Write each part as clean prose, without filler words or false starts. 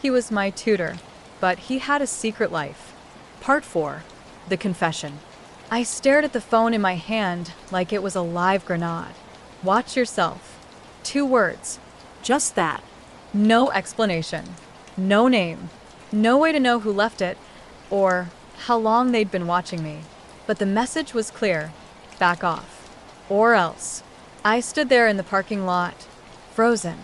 He was my tutor, but he had a secret life. Part 4. The Confession. I stared at the phone in my hand like it was a live grenade. Watch yourself. 2 words. Just that. No explanation. No name. No way to know who left it, or how long they'd been watching me. But the message was clear. Back off. Or else. I stood there in the parking lot, frozen,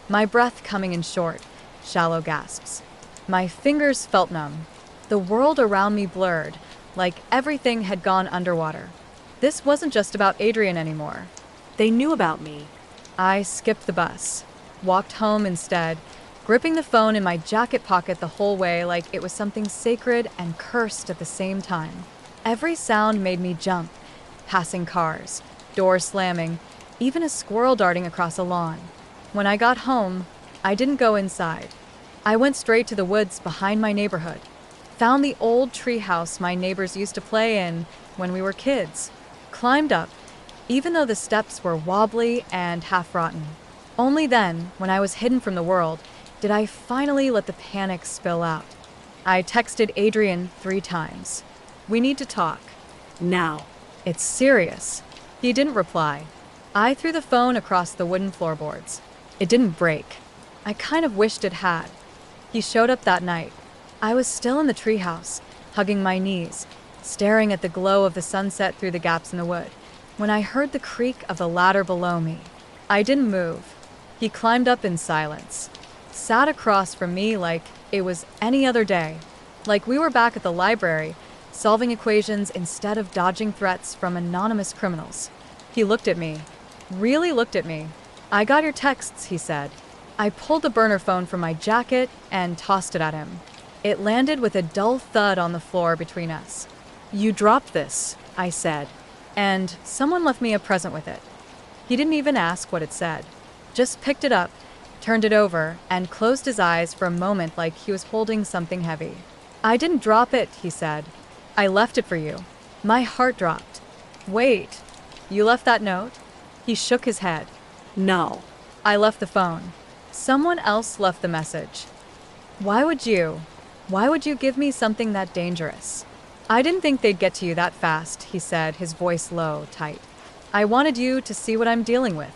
my breath coming in short, shallow gasps. My fingers felt numb. The world around me blurred, like everything had gone underwater. This wasn't just about Adrian anymore. They knew about me. I skipped the bus, walked home instead, gripping the phone in my jacket pocket the whole way like it was something sacred and cursed at the same time. Every sound made me jump. Passing cars, doors slamming, even a squirrel darting across a lawn. When I got home, I didn't go inside. I went straight to the woods behind my neighborhood. Found the old treehouse my neighbors used to play in when we were kids. Climbed up, even though the steps were wobbly and half-rotten. Only then, when I was hidden from the world, did I finally let the panic spill out. I texted Adrian 3 times. We need to talk. Now. It's serious. He didn't reply. I threw the phone across the wooden floorboards. It didn't break. I kind of wished it had. He showed up that night. I was still in the treehouse, hugging my knees, staring at the glow of the sunset through the gaps in the wood, when I heard the creak of the ladder below me. I didn't move. He climbed up in silence, sat across from me like it was any other day, like we were back at the library, solving equations instead of dodging threats from anonymous criminals. He looked at me, really looked at me. I got your texts, he said. I pulled the burner phone from my jacket and tossed it at him. It landed with a dull thud on the floor between us. You dropped this, I said, and someone left me a present with it. He didn't even ask what it said, just picked it up, turned it over, and closed his eyes for a moment like he was holding something heavy. I didn't drop it, he said. I left it for you. My heart dropped. Wait, you left that note? He shook his head. No. I left the phone. Someone else left the message. Why would you give me something that dangerous? I didn't think they'd get to you that fast, he said, his voice low, tight. I wanted you to see what I'm dealing with.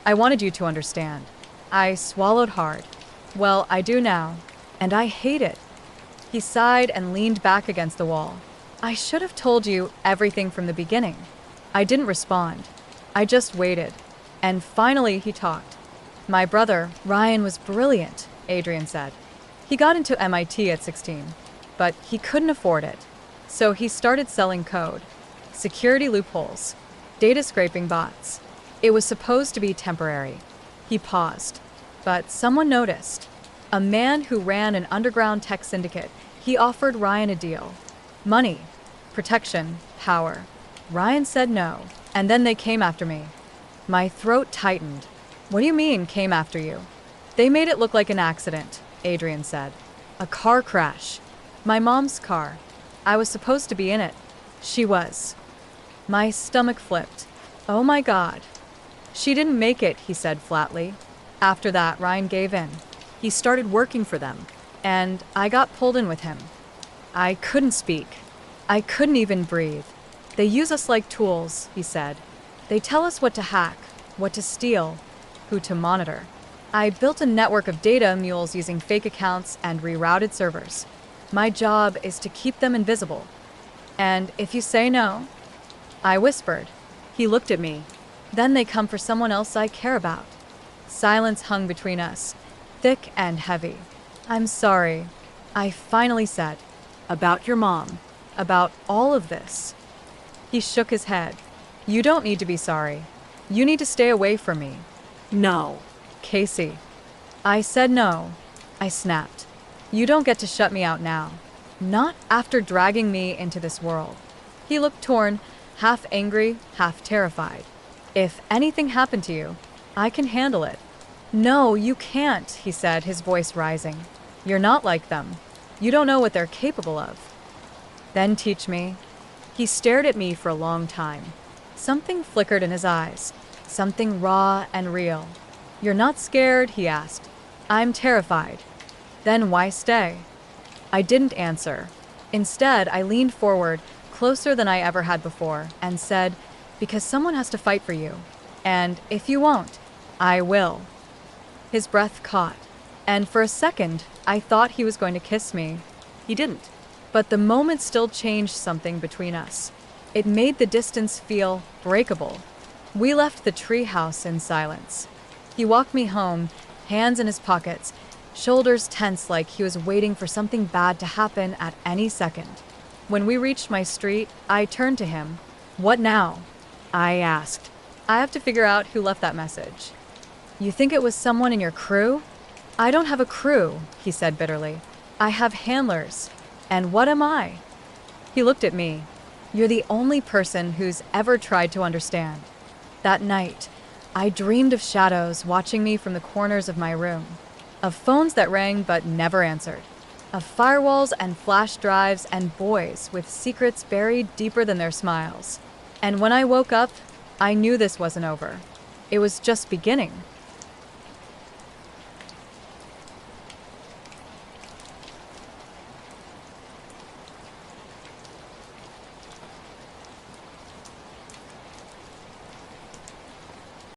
I wanted you to understand. I swallowed hard. Well, I do now, and I hate it. He sighed and leaned back against the wall. I should have told you everything from the beginning. I didn't respond. I just waited. And finally he talked. My brother, Ryan, was brilliant, Adrian said. He got into MIT at 16, but he couldn't afford it. So he started selling code, security loopholes, data scraping bots. It was supposed to be temporary. He paused, but someone noticed. A man who ran an underground tech syndicate. He offered Ryan a deal. Money, protection, power. Ryan said no, and then they came after me. My throat tightened. What do you mean, came after you? They made it look like an accident, Adrian said. A car crash. My mom's car. I was supposed to be in it. She was. My stomach flipped. Oh my God. She didn't make it, he said flatly. After that, Ryan gave in. He started working for them, and I got pulled in with him. I couldn't speak. I couldn't even breathe. They use us like tools, he said. They tell us what to hack, what to steal, who to monitor. I built a network of data mules using fake accounts and rerouted servers. My job is to keep them invisible. And if you say no, I whispered. He looked at me. Then they come for someone else I care about. Silence hung between us, thick and heavy. I'm sorry, I finally said. About your mom. About all of this. He shook his head. You don't need to be sorry. You need to stay away from me. No. Casey. I said no. I snapped. You don't get to shut me out now. Not after dragging me into this world. He looked torn, half angry, half terrified. If anything happened to you, I can handle it. No, you can't, he said, his voice rising. You're not like them. You don't know what they're capable of. Then teach me. He stared at me for a long time. Something flickered in his eyes, something raw and real. You're not scared, he asked. I'm terrified. Then why stay? I didn't answer. Instead, I leaned forward, closer than I ever had before, and said, "Because someone has to fight for you. And if you won't, I will." His breath caught, and for a second, I thought he was going to kiss me. He didn't. But the moment still changed something between us. It made the distance feel breakable. We left the treehouse in silence. He walked me home, hands in his pockets, shoulders tense like he was waiting for something bad to happen at any second. When we reached my street, I turned to him. "What now?" I asked. "I have to figure out who left that message." "You think it was someone in your crew?" "I don't have a crew," he said bitterly. "I have handlers. And what am I?" He looked at me. "You're the only person who's ever tried to understand." That night, I dreamed of shadows watching me from the corners of my room, of phones that rang but never answered, of firewalls and flash drives and boys with secrets buried deeper than their smiles. And when I woke up, I knew this wasn't over. It was just beginning.